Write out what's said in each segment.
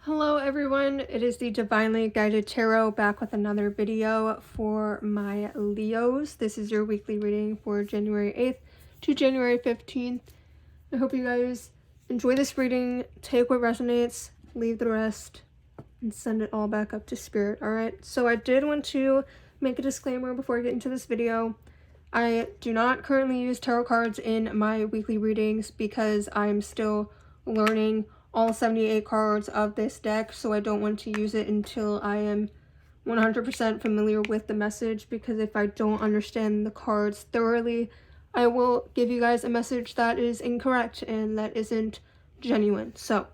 Hello everyone, it is the Divinely Guided Tarot back with another video for my Leos. This is your weekly reading for January 8th to January 15th. I hope you guys enjoy this reading, take what resonates, leave the rest, and send it all back up to spirit, alright? So I did want to make a disclaimer before I get into this video. I do not currently use tarot cards in my weekly readings because I'm still learning all 78 cards of this deck, so I don't want to use it until I am 100% familiar with the message, because if I don't understand the cards thoroughly, I will give you guys a message that is incorrect and that isn't genuine. So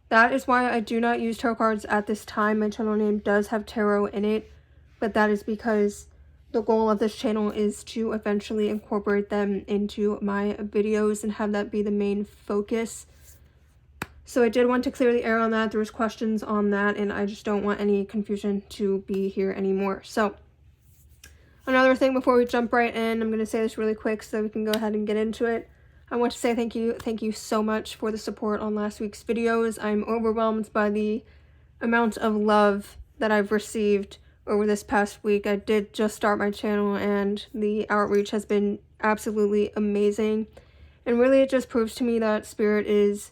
that is why I do not use tarot cards at this time. My channel name does have tarot in it, but that is because the goal of this channel is to eventually incorporate them into my videos and have that be the main focus. So I did want to clear the air on that. There was questions on that, and I just don't want any confusion to be here anymore. So another thing before we jump right in, I'm going to say this really quick so we can go ahead and get into it. I want to say thank you so much for the support on last week's videos. I'm overwhelmed by the amount of love that I've received over this past week. I did just start my channel and the outreach has been absolutely amazing. And really it just proves to me that Spirit is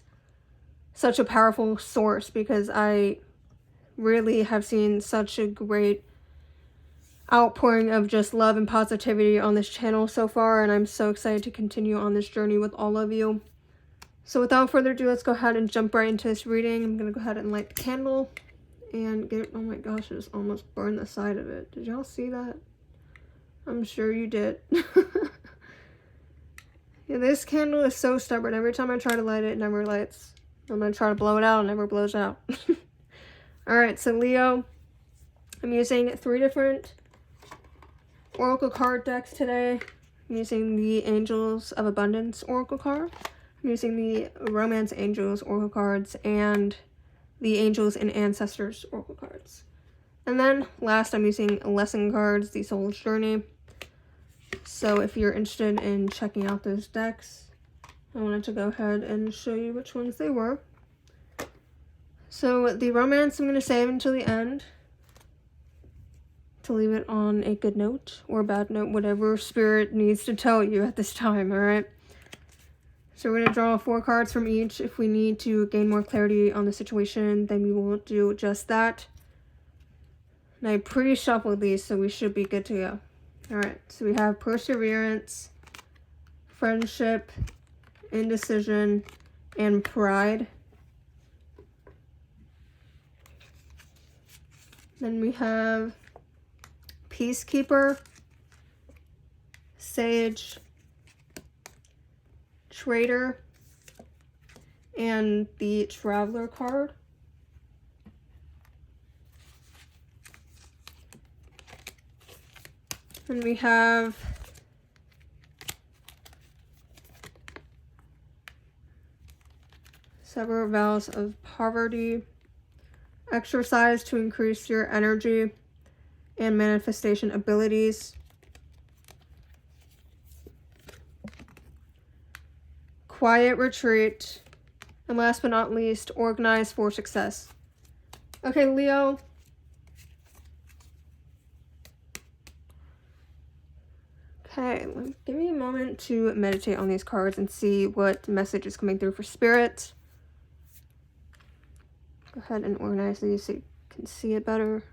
such a powerful source, because I really have seen such a great outpouring of just love and positivity on this channel so far, and I'm so excited to continue on this journey with all of you. So without further ado, let's go ahead and jump right into this reading. I'm gonna go ahead and light the candle and get it. Oh my gosh, I just almost burned the side of it. Did y'all see that? I'm sure you did. Yeah, this candle is so stubborn. Every time I try to light it, it never lights. I'm going to try to blow it out, it never blows out. Alright, so Leo, I'm using 3 different Oracle card decks today. I'm using the Angels of Abundance Oracle card. I'm using the Romance Angels Oracle cards and the Angels and Ancestors Oracle cards. And then last, I'm using Lesson cards, the Soul's Journey. So if you're interested in checking out those decks, I wanted to go ahead and show you which ones they were. So the Romance I'm going to save until the end to leave it on a good note or a bad note, whatever Spirit needs to tell you at this time, alright? So we're going to draw 4 cards from each. If we need to gain more clarity on the situation, then we will do just that. And I pre-shuffled these, so we should be good to go. Alright, so we have Perseverance, Friendship, Indecision, and Pride. Then we have Peacekeeper, Sage, Traitor, and the Traveler card. Then we have Sever Vows of Poverty, Exercise to increase your energy and manifestation abilities, Quiet Retreat, and last but not least, Organize for Success. Okay, Leo. Okay, give me a moment to meditate on these cards and see what message is coming through for Spirit. Go ahead and organize these so you can see it better.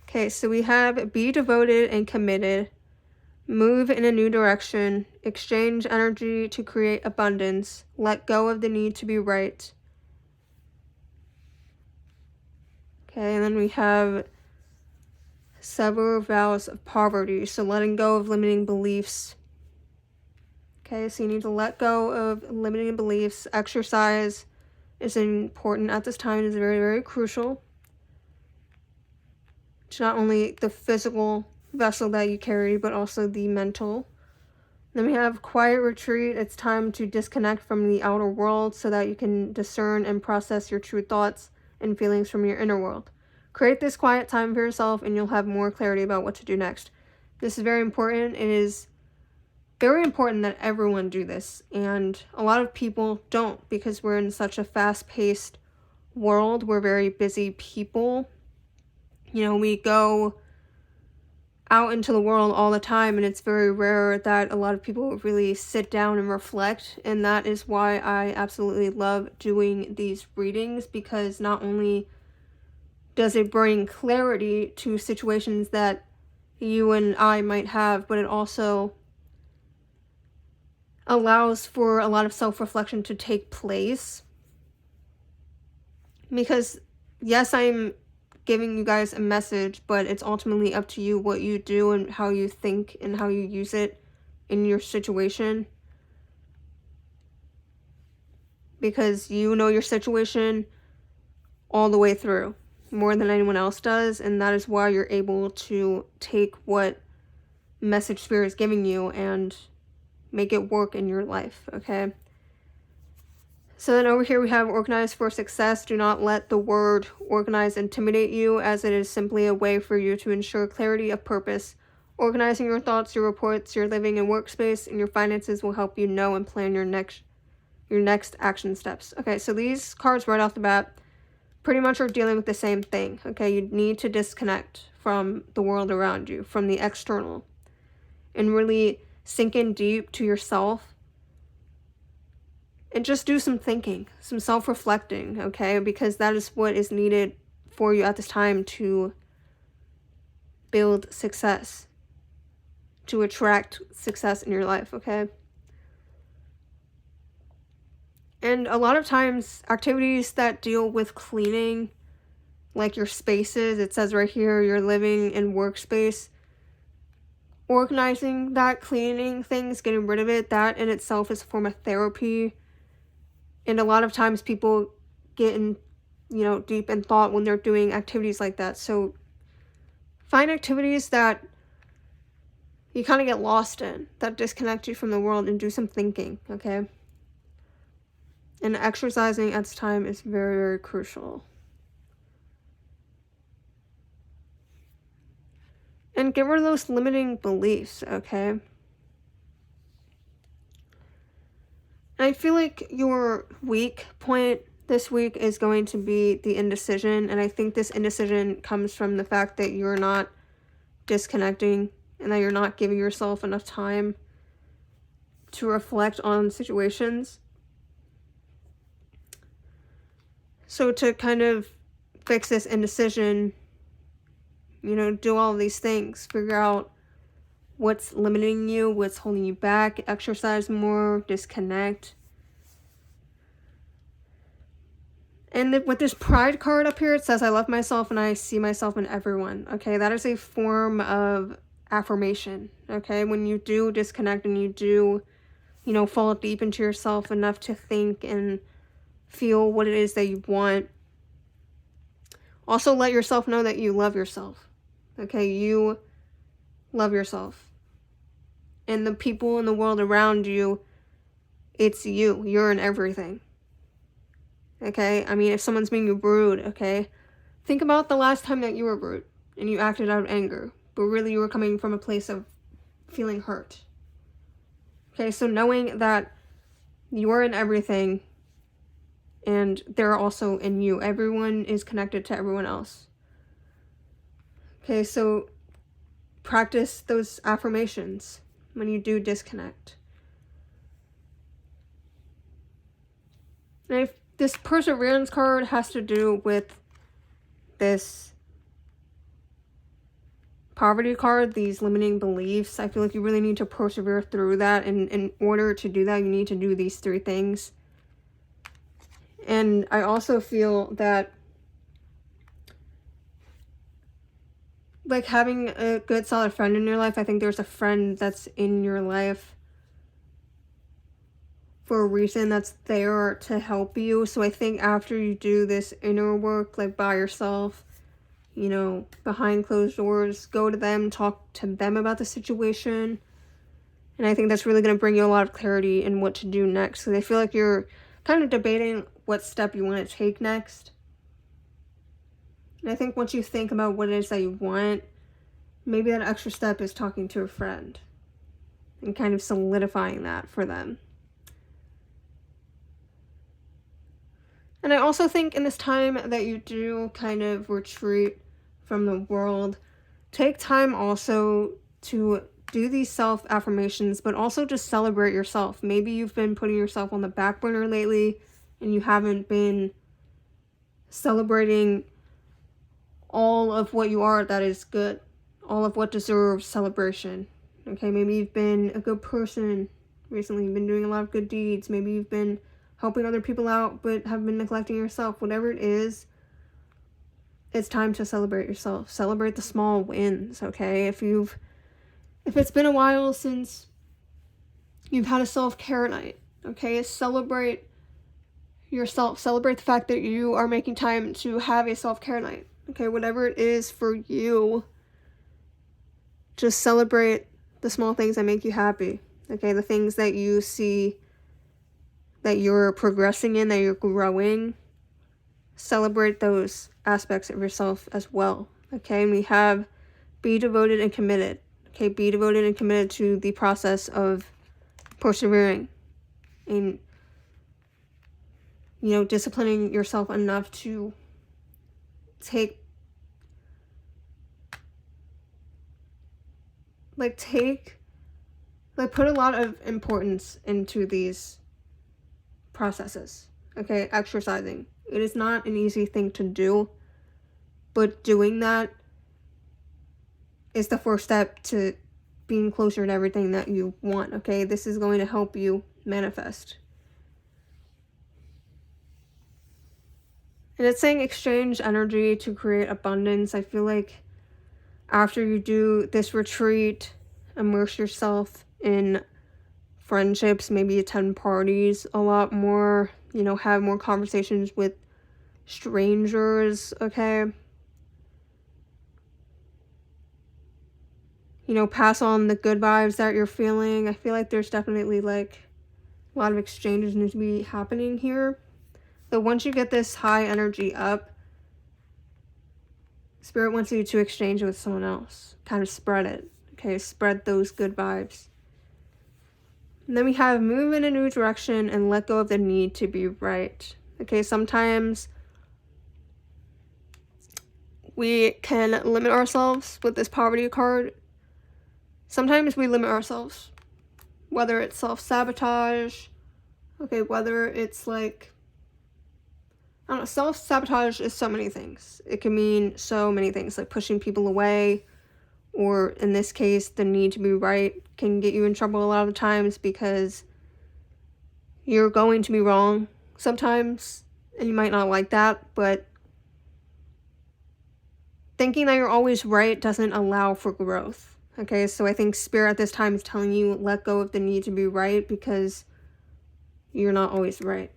Okay, so we have be devoted and committed, move in a new direction, exchange energy to create abundance, let go of the need to be right. Okay, and then we have sever vows of poverty, so letting go of limiting beliefs. Okay, so you need to let go of limiting beliefs. Exercise is important at this time. It is very, very crucial to not only the physical vessel that you carry, but also the mental. Then we have quiet retreat. It's time to disconnect from the outer world so that you can discern and process your true thoughts and feelings from your inner world. Create this quiet time for yourself and you'll have more clarity about what to do next. This is very important. It is very important that everyone do this, and a lot of people don't because we're in such a fast-paced world. We're very busy people. You know, we go out into the world all the time, and it's very rare that a lot of people really sit down and reflect, and that is why I absolutely love doing these readings, because not only does it bring clarity to situations that you and I might have, but it also allows for a lot of self-reflection to take place. Because yes, I'm giving you guys a message, but it's ultimately up to you what you do and how you think and how you use it in your situation. Because you know your situation all the way through, more than anyone else does, and that is why you're able to take what message Spirit is giving you and make it work in your life, okay? So then over here we have organize for success. Do not let the word organize intimidate you, as it is simply a way for you to ensure clarity of purpose. Organizing your thoughts, your reports, your living and workspace, and your finances will help you know and plan your next action steps. Okay, so these cards right off the bat pretty much are dealing with the same thing, okay? You need to disconnect from the world around you, from the external, and really sink in deep to yourself and just do some thinking, some self-reflecting, okay? Because that is what is needed for you at this time to build success, to attract success in your life, okay? And a lot of times, activities that deal with cleaning, like your spaces, it says right here, your living and workspace, organizing that, cleaning things, getting rid of it, that in itself is a form of therapy. And a lot of times people get in, deep in thought when they're doing activities like that. So find activities that you kind of get lost in, that disconnect you from the world, and do some thinking, okay? And exercising at this time is very, very crucial. And get rid of those limiting beliefs, okay? And I feel like your weak point this week is going to be the indecision. And I think this indecision comes from the fact that you're not disconnecting and that you're not giving yourself enough time to reflect on situations. So to kind of fix this indecision, do all of these things. Figure out what's limiting you, what's holding you back, exercise more, disconnect. And with this pride card up here, it says, I love myself and I see myself in everyone. Okay, that is a form of affirmation. Okay, when you do disconnect and you do, fall deep into yourself enough to think and feel what it is that you want. Also, let yourself know that you love yourself. Okay, you love yourself. And the people in the world around you, it's you. You're in everything. Okay? I mean, if someone's being rude, okay? Think about the last time that you were rude and you acted out of anger, but really you were coming from a place of feeling hurt. Okay, so knowing that you are in everything and they're also in you. Everyone is connected to everyone else. Okay, so practice those affirmations when you do disconnect. And if this perseverance card has to do with this poverty card, these limiting beliefs, I feel like you really need to persevere through that. And in order to do that, you need to do these 3 things. And I also feel that like having a good solid friend in your life, I think there's a friend that's in your life for a reason, that's there to help you. So I think after you do this inner work, like by yourself, behind closed doors, go to them, talk to them about the situation. And I think that's really going to bring you a lot of clarity in what to do next. So I feel like you're kind of debating what step you want to take next. And I think once you think about what it is that you want, maybe that extra step is talking to a friend. and kind of solidifying that for them. And I also think in this time that you do kind of retreat from the world, take time also to do these self-affirmations, but also just celebrate yourself. Maybe you've been putting yourself on the back burner lately and you haven't been celebrating all of what you are that is good, all of what deserves celebration. Okay, maybe you've been a good person recently, you've been doing a lot of good deeds, maybe you've been helping other people out but have been neglecting yourself. Whatever it is, it's time to celebrate yourself. Celebrate the small wins, okay? If it's been a while since you've had a self-care night, okay, celebrate yourself. Celebrate the fact that you are making time to have a self-care night, okay? Whatever it is for you, just celebrate the small things that make you happy, okay? The things that you see that you're progressing in, that you're growing. Celebrate those aspects of yourself as well, okay? And we have be devoted and committed, okay? Be devoted and committed to the process of persevering and, you know, disciplining yourself enough to put a lot of importance into these processes, okay? Exercising. It is not an easy thing to do, but doing that is the first step to being closer to everything that you want, okay? This is going to help you manifest. And it's saying exchange energy to create abundance. I feel like after you do this retreat, immerse yourself in friendships, maybe attend parties a lot more, you know, have more conversations with strangers, okay? You know, pass on the good vibes that you're feeling. I feel like there's definitely like a lot of exchanges need to be happening here. But once you get this high energy up, Spirit wants you to exchange with someone else. Kind of spread it, okay? Spread those good vibes. And then we have move in a new direction and let go of the need to be right. Okay, sometimes we can limit ourselves with this poverty card. Sometimes we limit ourselves, whether it's self-sabotage, okay, whether it's like, I don't know, self-sabotage is so many things. It can mean so many things, like pushing people away, or in this case, the need to be right can get you in trouble a lot of times because you're going to be wrong sometimes, and you might not like that, but thinking that you're always right doesn't allow for growth, okay? So I think Spirit at this time is telling you, let go of the need to be right because you're not always right,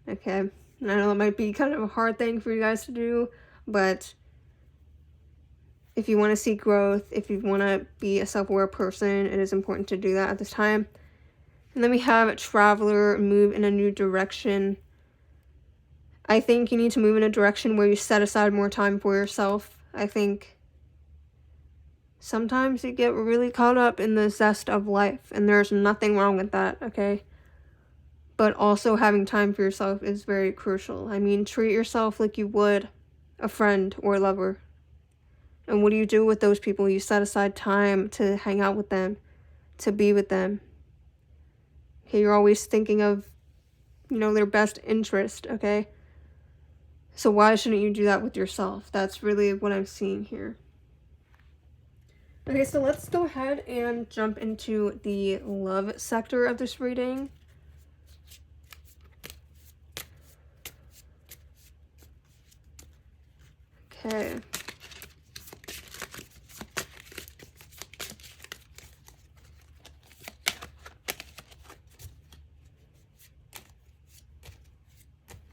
okay? And I know it might be kind of a hard thing for you guys to do, but if you want to see growth, if you want to be a self-aware person, it is important to do that at this time. And then we have Traveler, move in a new direction. I think you need to move in a direction where you set aside more time for yourself. I think sometimes you get really caught up in the zest of life, and there's nothing wrong with that, okay? But also having time for yourself is very crucial. I mean, treat yourself like you would a friend or a lover. And what do you do with those people? You set aside time to hang out with them, to be with them. Okay, you're always thinking of, you know, their best interest, okay? So why shouldn't you do that with yourself? That's really what I'm seeing here. Okay, so let's go ahead and jump into the love sector of this reading. Okay.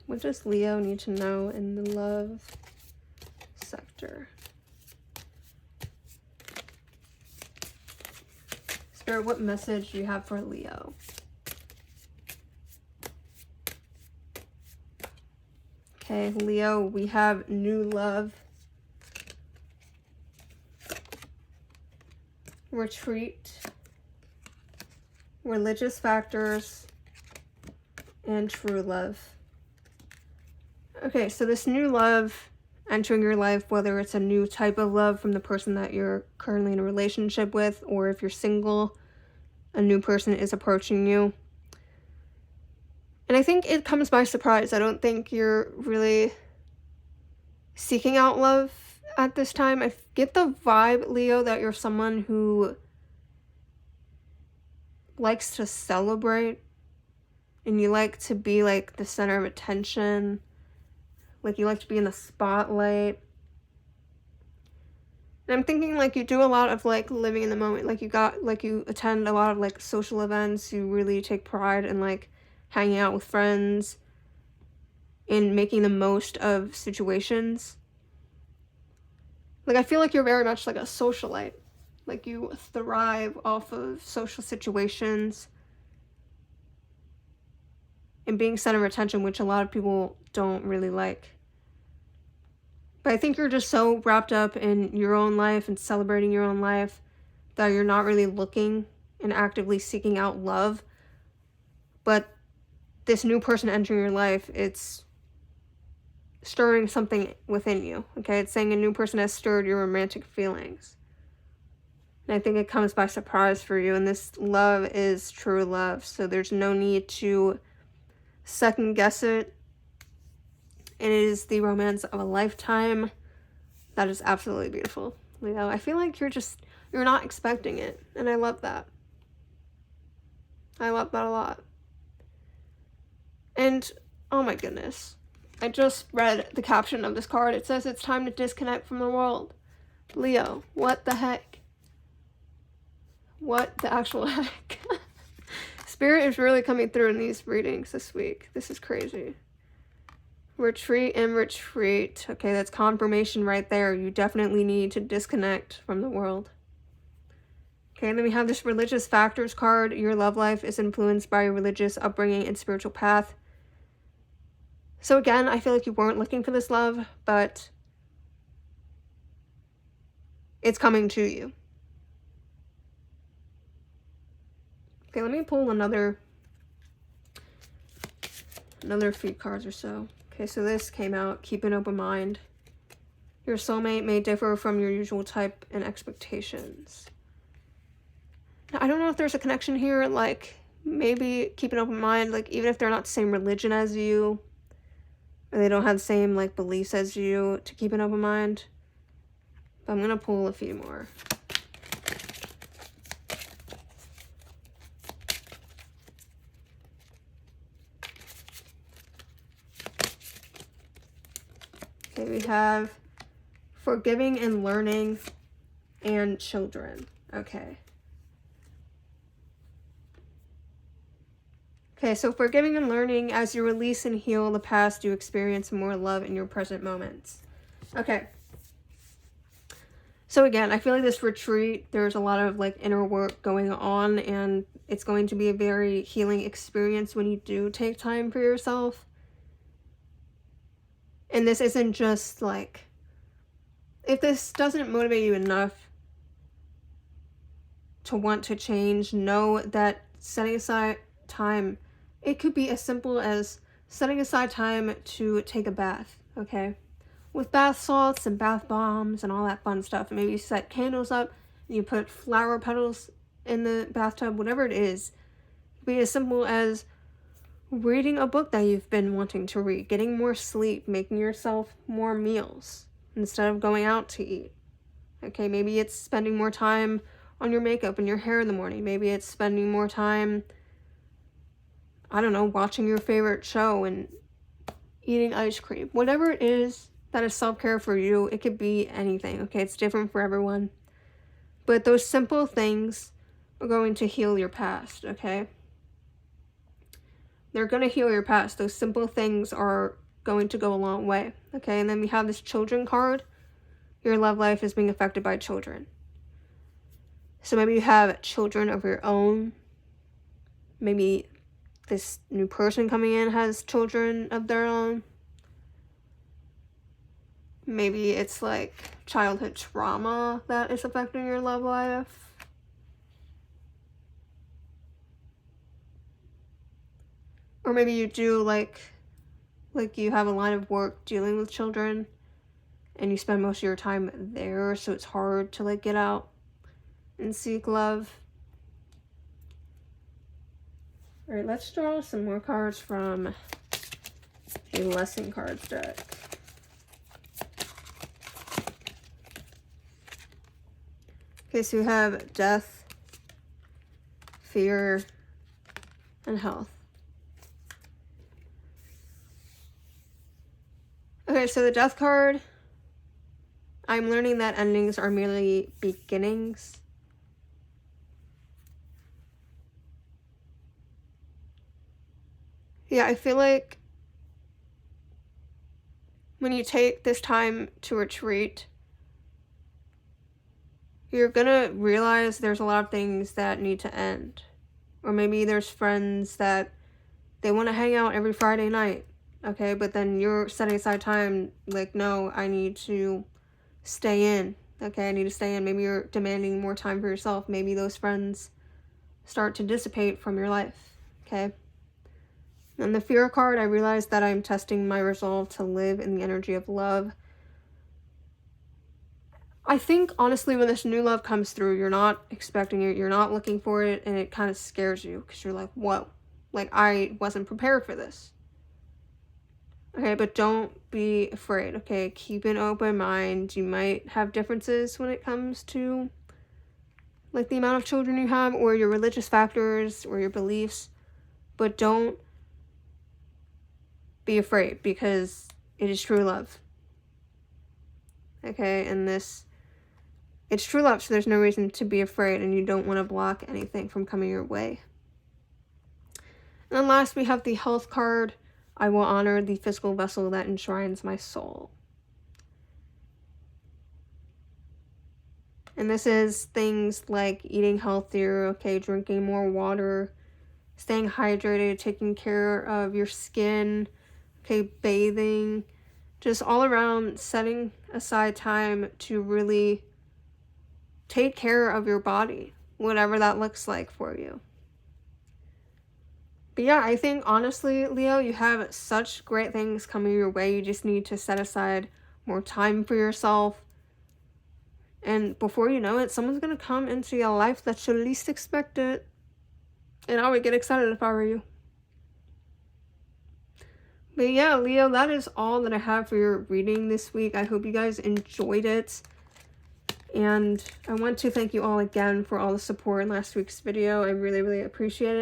What does Leo need to know in the love sector? Spirit, what message do you have for Leo? Okay, Leo, we have new love, retreat, religious factors, and true love. Okay, so this new love entering your life, whether it's a new type of love from the person that you're currently in a relationship with, or if you're single, a new person is approaching you. And I think it comes by surprise. I don't think you're really seeking out love at this time. I get the vibe, Leo, that you're someone who likes to celebrate and you like to be like the center of attention. Like you like to be in the spotlight. And I'm thinking like you do a lot of like living in the moment. Like you attend a lot of like social events. You really take pride in like hanging out with friends and making the most of situations. Like I feel like you're very much like a socialite. Like you thrive off of social situations and being center of attention, which a lot of people don't really like. But I think you're just so wrapped up in your own life and celebrating your own life that you're not really looking and actively seeking out love. But this new person entering your life, it's stirring something within you, okay? It's saying a new person has stirred your romantic feelings. And I think it comes by surprise for you, and this love is true love, so there's no need to second guess it. It is the romance of a lifetime. That is absolutely beautiful, Leo. I feel like you're not expecting it, and I love that. I love that a lot. And, oh my goodness. I just read the caption of this card. It says it's time to disconnect from the world. Leo, what the heck? What the actual heck? Spirit is really coming through in these readings this week. This is crazy. Retreat and retreat. Okay, that's confirmation right there. You definitely need to disconnect from the world. Okay, and then we have this religious factors card. Your love life is influenced by your religious upbringing and spiritual path. So again, I feel like you weren't looking for this love, but it's coming to you. Okay, let me pull another few cards or so. Okay, so this came out, keep an open mind. Your soulmate may differ from your usual type and expectations. Now, I don't know if there's a connection here, like maybe keep an open mind, like even if they're not the same religion as you, or they don't have the same like beliefs as you, to keep an open mind. But I'm gonna pull a few more. Okay, we have forgiving and learning and children. Okay. Okay, so forgiving and learning, as you release and heal the past, you experience more love in your present moments. Okay. So again, I feel like this retreat, there's a lot of like inner work going on, and it's going to be a very healing experience when you do take time for yourself. And this isn't just like, if this doesn't motivate you enough to want to change, know that setting aside time, it could be as simple as setting aside time to take a bath, okay? With bath salts and bath bombs and all that fun stuff. And maybe you set candles up and you put flower petals in the bathtub, whatever it is. It could be as simple as reading a book that you've been wanting to read, getting more sleep, making yourself more meals instead of going out to eat. Okay, maybe it's spending more time on your makeup and your hair in the morning. Maybe it's spending more time, I don't know, watching your favorite show and eating ice cream. Whatever it is that is self-care for you, it could be anything, okay? It's different for everyone. But those simple things are going to heal your past, okay? They're going to heal your past. Those simple things are going to go a long way, okay? And then we have this children card. Your love life is being affected by children. So maybe you have children of your own. Maybe this new person coming in has children of their own. Maybe it's like childhood trauma that is affecting your love life. Or maybe you do like you have a line of work dealing with children and you spend most of your time there, so it's hard to like get out and seek love. All right, let's draw some more cards from a lesson cards deck. Okay, so we have death, fear, and health. Okay, so the death card, I'm learning that endings are merely beginnings. Yeah, I feel like when you take this time to retreat, you're gonna realize there's a lot of things that need to end. Or maybe there's friends that they want to hang out every Friday night, okay? But then you're setting aside time, like, no, I need to stay in, okay? I need to stay in. Maybe you're demanding more time for yourself. Maybe those friends start to dissipate from your life, okay? And the fear card, I realized that I'm testing my resolve to live in the energy of love. I think, honestly, when this new love comes through, you're not expecting it, you're not looking for it, and it kind of scares you because you're like, whoa, like, I wasn't prepared for this. Okay, but don't be afraid, okay? Keep an open mind. You might have differences when it comes to, like, the amount of children you have or your religious factors or your beliefs, but don't be afraid because it is true love. Okay, and it's true love, so there's no reason to be afraid, and you don't want to block anything from coming your way. And then last, we have the health card. I will honor the physical vessel that enshrines my soul. And this is things like eating healthier, okay, drinking more water, staying hydrated, taking care of your skin, okay, bathing, just all around setting aside time to really take care of your body, whatever that looks like for you. But yeah, I think honestly, Leo, you have such great things coming your way. You just need to set aside more time for yourself. And before you know it, someone's going to come into your life that you least expect it. And I would get excited if I were you. But yeah, Leo, that is all that I have for your reading this week. I hope you guys enjoyed it. And I want to thank you all again for all the support in last week's video. I really, really appreciate it.